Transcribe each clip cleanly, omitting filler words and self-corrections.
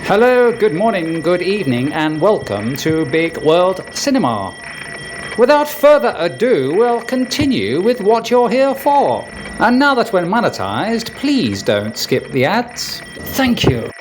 Hello, good morning, good evening, and welcome to Bigg World Cinema. Without further ado, we'll continue with what you're here for. And now that we're monetized, please don't skip the ads. Thank you.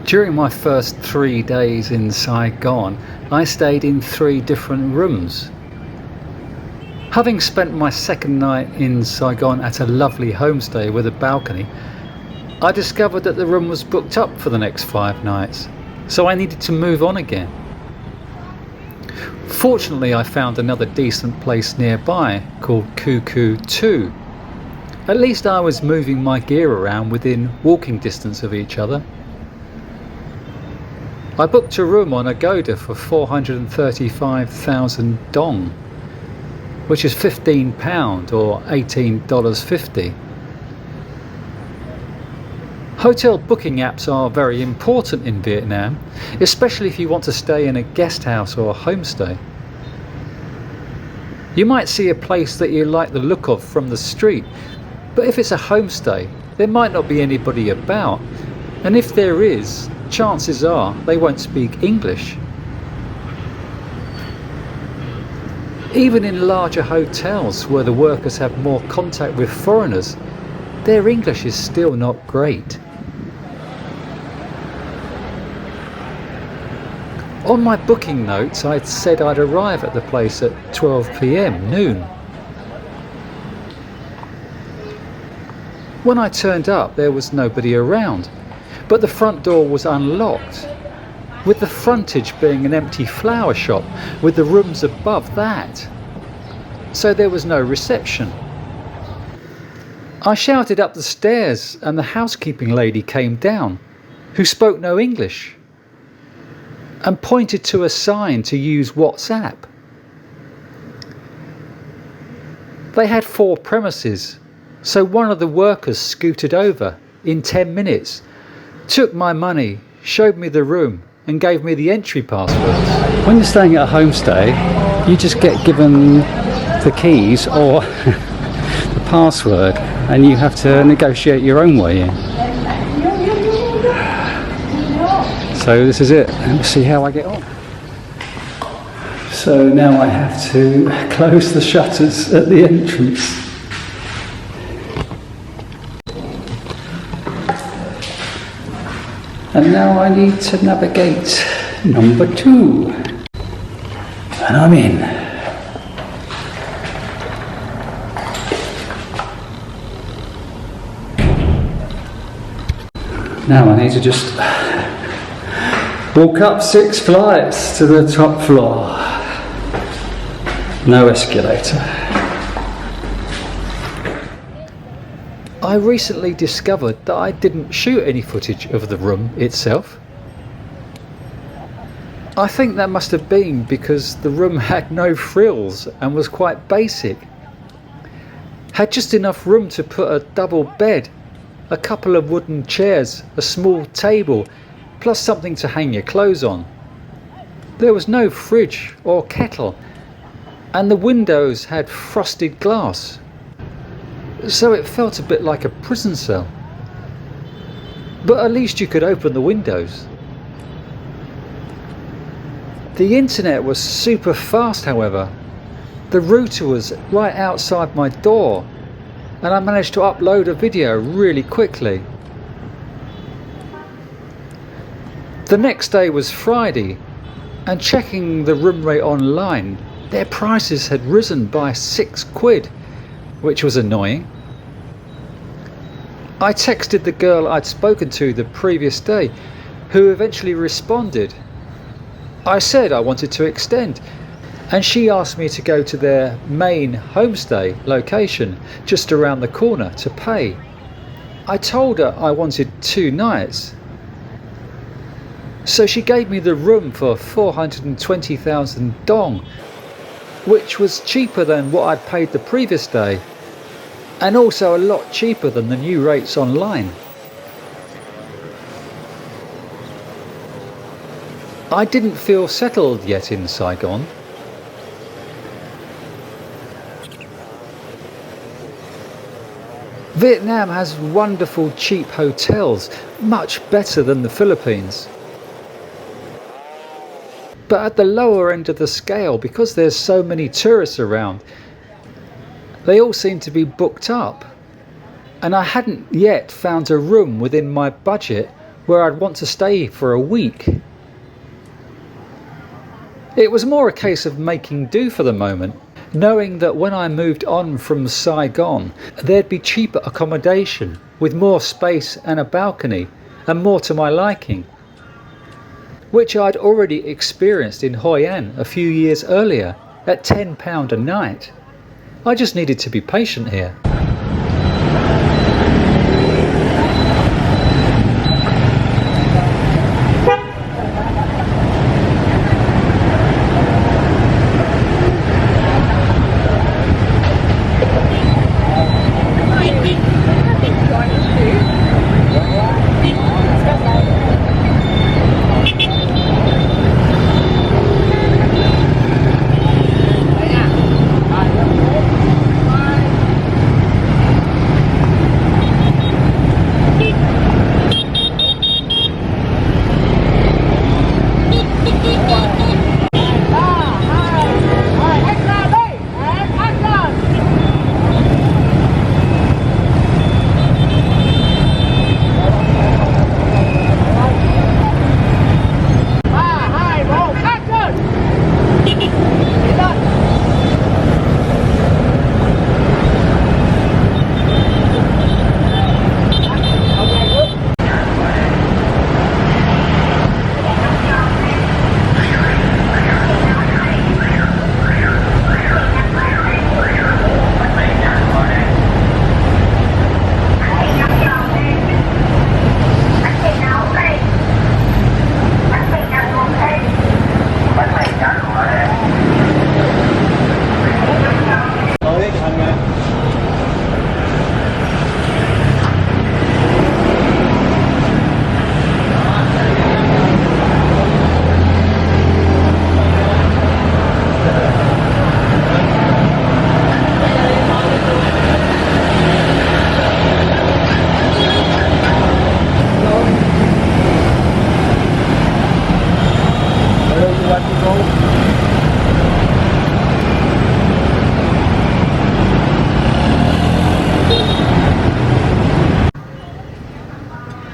During my first 3 days in Saigon, I stayed in 3 different rooms. Having spent my second night in Saigon at a lovely homestay with a balcony, I discovered that the room was booked up for the next 5 nights, so I needed to move on again. Fortunately, I found another decent place nearby called Cuckoo 2. At least I was moving my gear around within walking distance of each other. I booked a room on Agoda for 435,000 dong, which is £15 or $18.50. Hotel booking apps are very important in Vietnam, especially if you want to stay in a guest house or a homestay. You might see a place that you like the look of from the street, but if it's a homestay, there might not be anybody about, and if there is, chances are they won't speak English. Even in larger hotels where the workers have more contact with foreigners, their English is still not great. On my booking notes, I'd said I'd arrive at the place at 12 p.m. noon. When I turned up, there was nobody around. But the front door was unlocked, with the frontage being an empty flower shop with the rooms above that. So there was no reception. I shouted up the stairs and the housekeeping lady came down, who spoke no English, and pointed to a sign to use WhatsApp. They had 4 premises, so one of the workers scooted over in 10 minutes, took my money, showed me the room and gave me the entry passwords. When you're staying at a homestay, you just get given the keys or the password and you have to negotiate your own way in. So this is it, and we'll see how I get on. So now I have to close the shutters at the entrance. And now I need to navigate number 2. And I'm in. Now I need to just walk up 6 flights to the top floor. No escalator. I recently discovered that I didn't shoot any footage of the room itself. I think that must have been because the room had no frills and was quite basic. Had just enough room to put a double bed, a couple of wooden chairs, a small table, plus something to hang your clothes on. There was no fridge or kettle, and the windows had frosted glass. So it felt a bit like a prison cell. But at least you could open the windows. The internet was super fast, however. The router was right outside my door, and I managed to upload a video really quickly. The next day was Friday, and checking the room rate online, their prices had risen by £6, which was annoying. I texted the girl I'd spoken to the previous day, who eventually responded. I said I wanted to extend, and she asked me to go to their main homestay location just around the corner to pay. I told her I wanted 2 nights. So she gave me the room for 420,000 dong, which was cheaper than what I'd paid the previous day, and also a lot cheaper than the new rates online. I didn't feel settled yet in Saigon. Vietnam has wonderful cheap hotels, much better than the Philippines. But at the lower end of the scale, because there's so many tourists around, they all seem to be booked up. And I hadn't yet found a room within my budget where I'd want to stay for a week. It was more a case of making do for the moment, knowing that when I moved on from Saigon, there'd be cheaper accommodation with more space and a balcony and more to my liking, which I'd already experienced in Hoi An a few years earlier at £10 a night. I just needed to be patient here.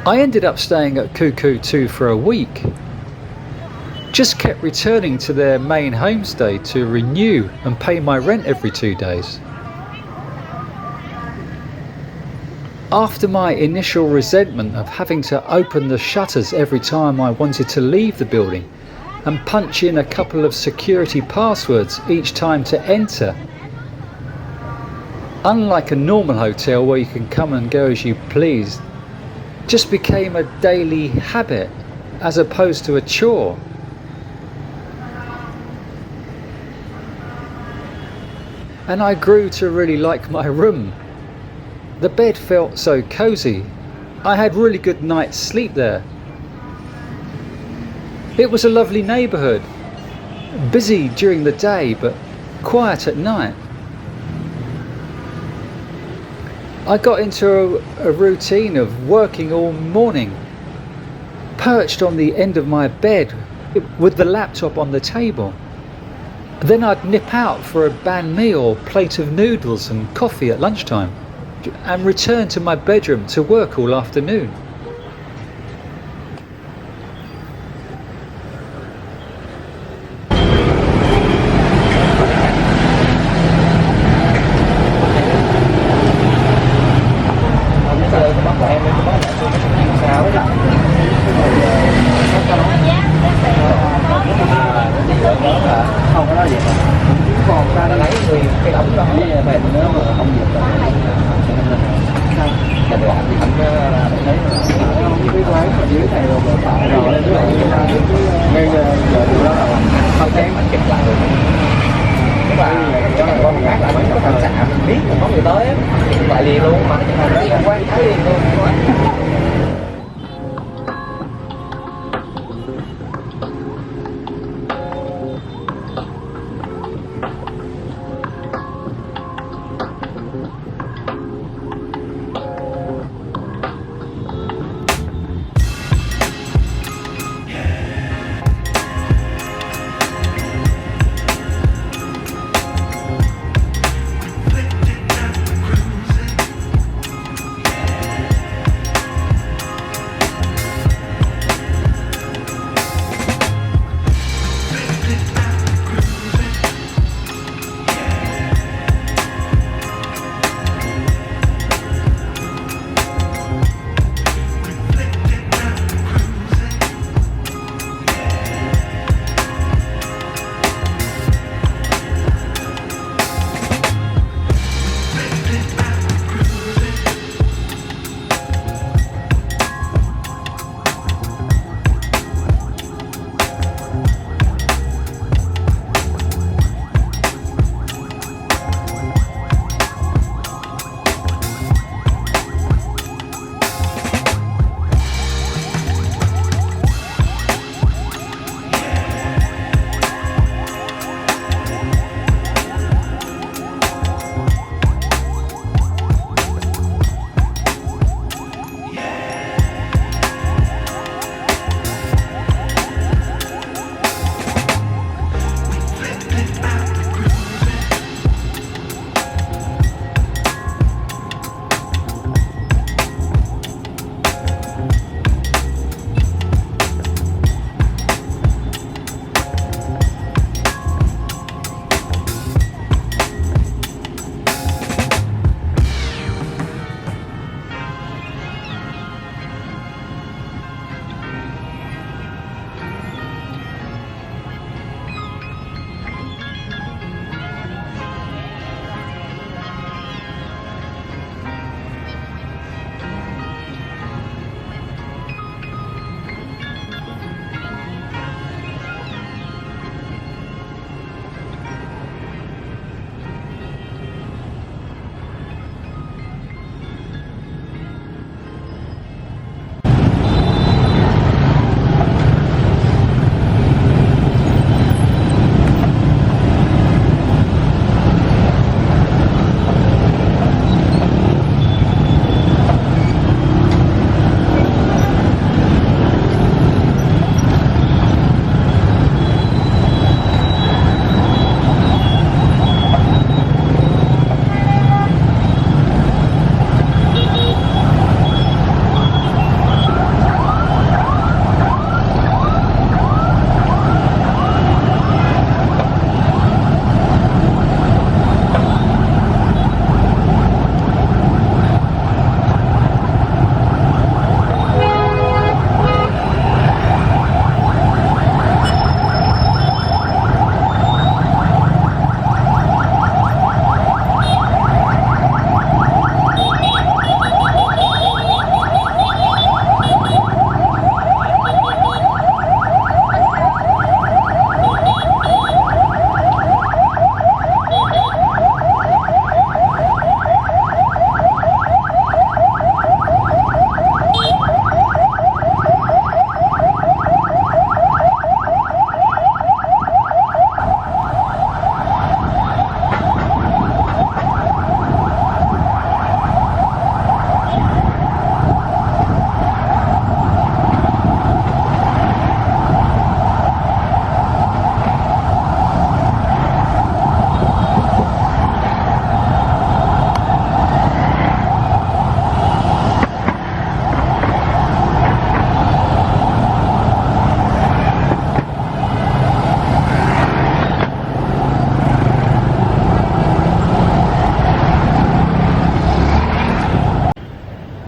I ended up staying at Cuckoo 2 for a week. Just kept returning to their main homestay to renew and pay my rent every 2 days. After my initial resentment of having to open the shutters every time I wanted to leave the building and punch in a couple of security passwords each time to enter, unlike a normal hotel where you can come and go as you please, just became a daily habit as opposed to a chore. And I grew to really like my room. The bed felt so cozy. I had really good night's sleep there. It was a lovely neighbourhood, busy during the day but quiet at night. I got into a routine of working all morning, perched on the end of my bed with the laptop on the table. Then I'd nip out for a banh mi or plate of noodles and coffee at lunchtime. and returned to my bedroom to work all afternoon. Không có nói gì mà còn ta lấy nguyên cái đống đó về nữa mà không được cái đoạn thì anh thấy không biết lấy mà dưới này rồi tạo rồi ngay giờ đó là không thấy mình chụp lại tức là cái con khác là mình có phản xạ mình biết là có người tới chụp lại liền luôn mà nó không quay thấy liền luôn.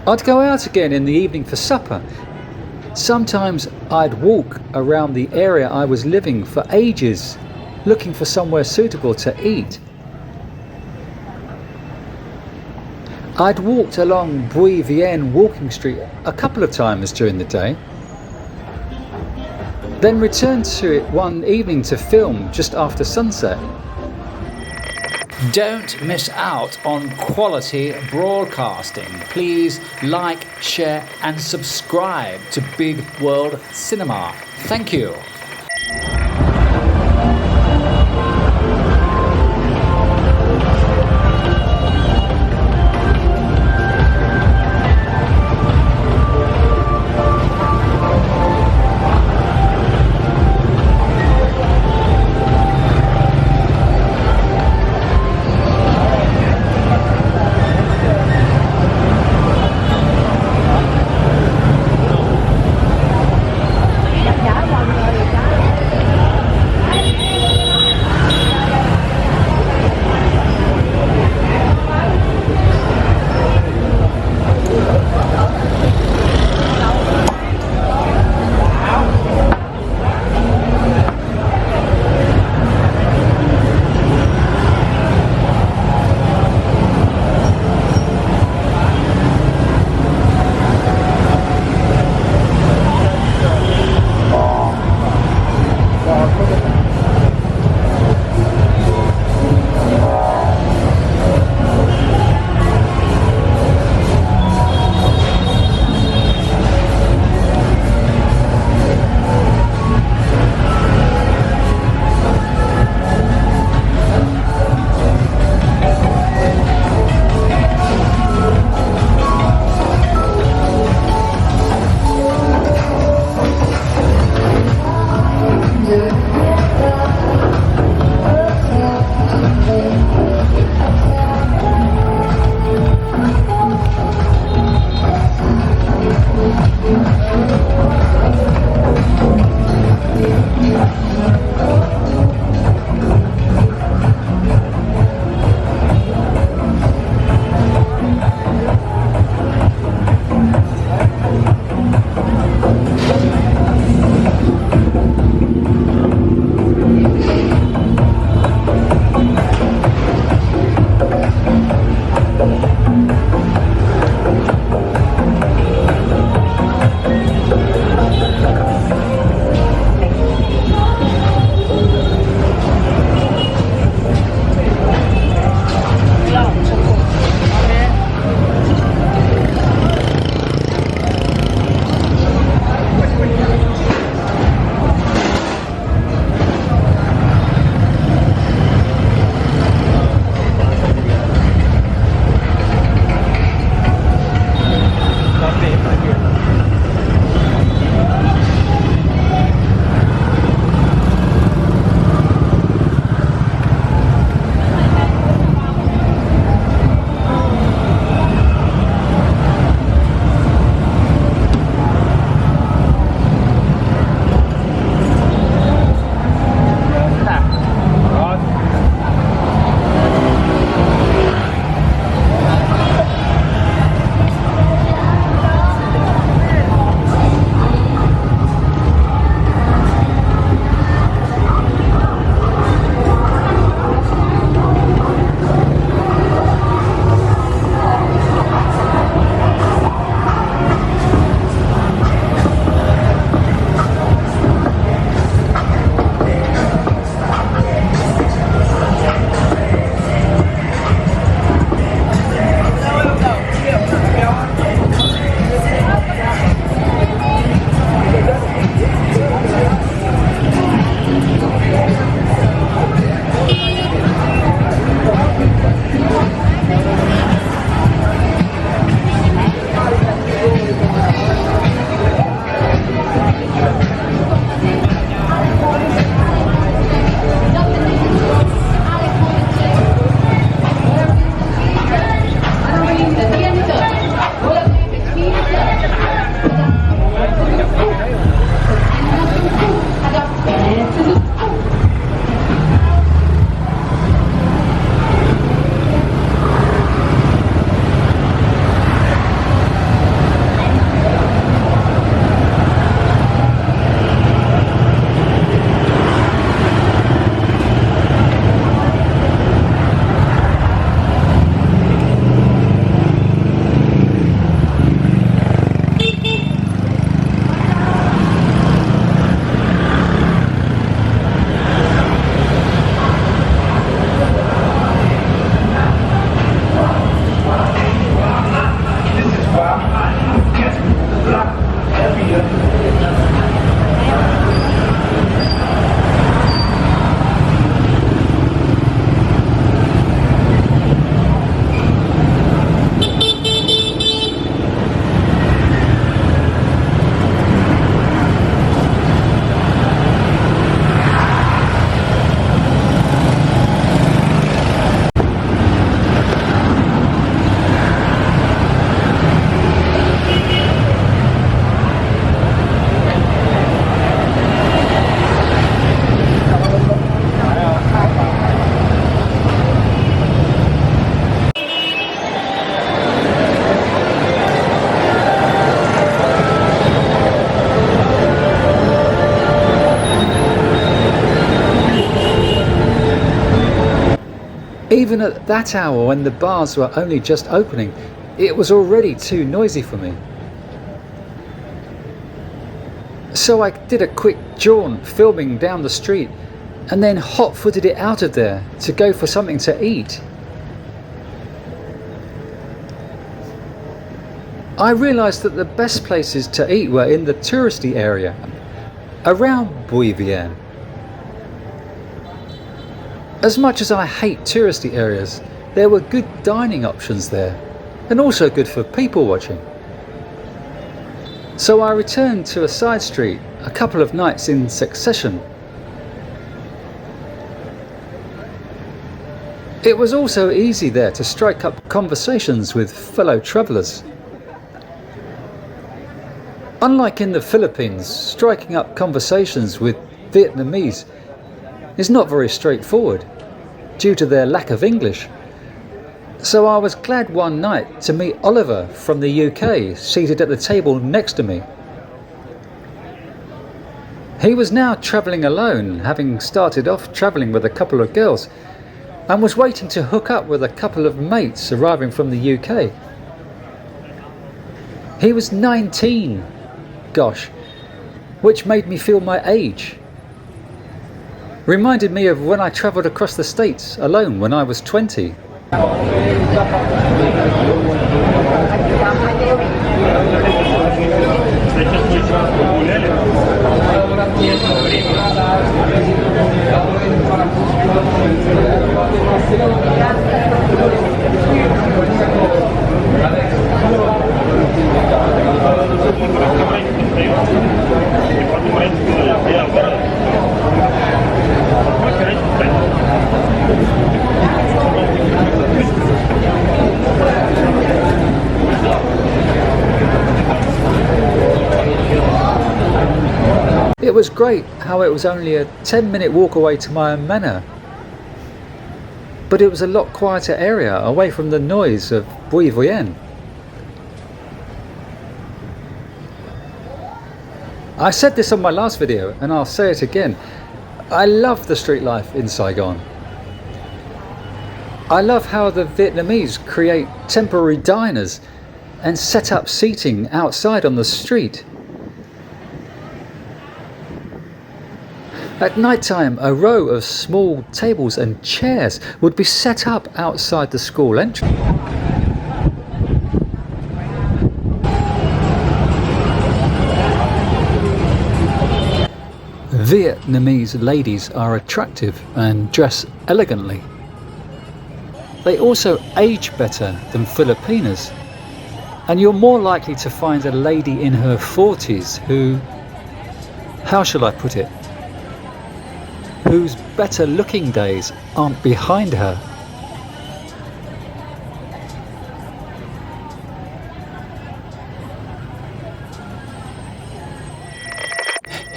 I'd go out again in the evening for supper. Sometimes I'd walk around the area I was living for ages, looking for somewhere suitable to eat. I'd walked along Bui Vien walking street a couple of times during the day, then returned to it one evening to film just after sunset. Don't miss out on quality broadcasting. Please like, share and subscribe to Bigg World Cinema. Thank you. Even at that hour when the bars were only just opening, it was already too noisy for me. So I did a quick jaunt filming down the street and then hot-footed it out of there to go for something to eat. I realised that the best places to eat were in the touristy area, around Vietnam. As much as I hate touristy areas, there were good dining options there, and also good for people watching. So I returned to a side street a couple of nights in succession. It was also easy there to strike up conversations with fellow travellers. Unlike in the Philippines, striking up conversations with Vietnamese is not very straightforward due to their lack of English. So I was glad one night to meet Oliver from the UK seated at the table next to me. He was now travelling alone, having started off travelling with a couple of girls, and was waiting to hook up with a couple of mates arriving from the UK. He was 19, gosh, which made me feel my age. Reminded me of when I travelled across the States alone when I was 20. It was great how it was only a 10-minute walk away to my manor, but it was a lot quieter area away from the noise of Vietnam. I said this on my last video and I'll say it again. I love the street life in Saigon. I love how the Vietnamese create temporary diners and set up seating outside on the street. At night time, a row of small tables and chairs would be set up outside the school entrance. Vietnamese ladies are attractive and dress elegantly. They also age better than Filipinas, and you're more likely to find a lady in her 40s who, how shall I put it, whose better looking days aren't behind her.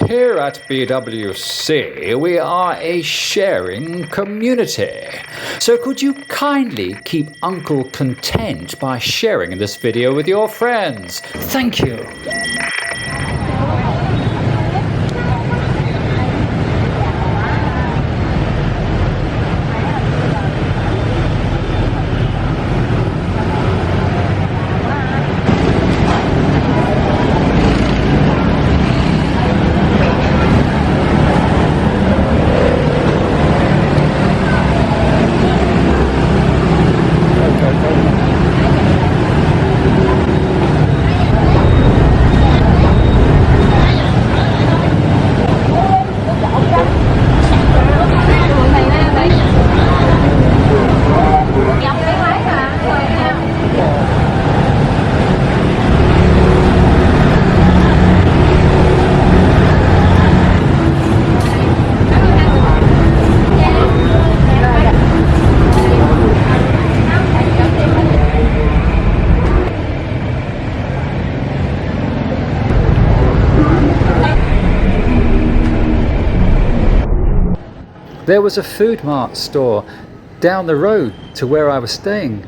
Here at BWC, we are a sharing community. So could you kindly keep Uncle content by sharing this video with your friends? Thank you. There was a food mart store down the road to where I was staying,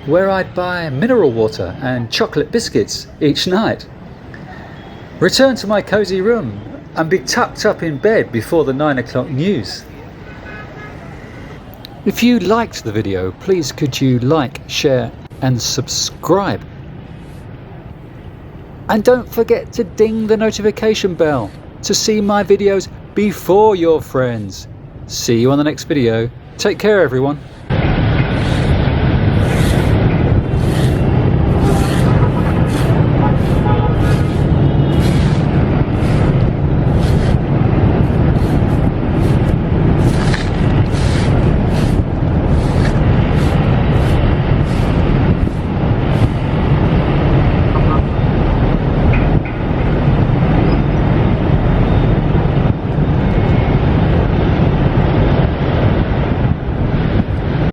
where I'd buy mineral water and chocolate biscuits each night, return to my cosy room and be tucked up in bed before the 9 o'clock news. If you liked the video, please could you like, share and subscribe. And don't forget to ding the notification bell to see my videos before your friends. See you on the next video. Take care everyone.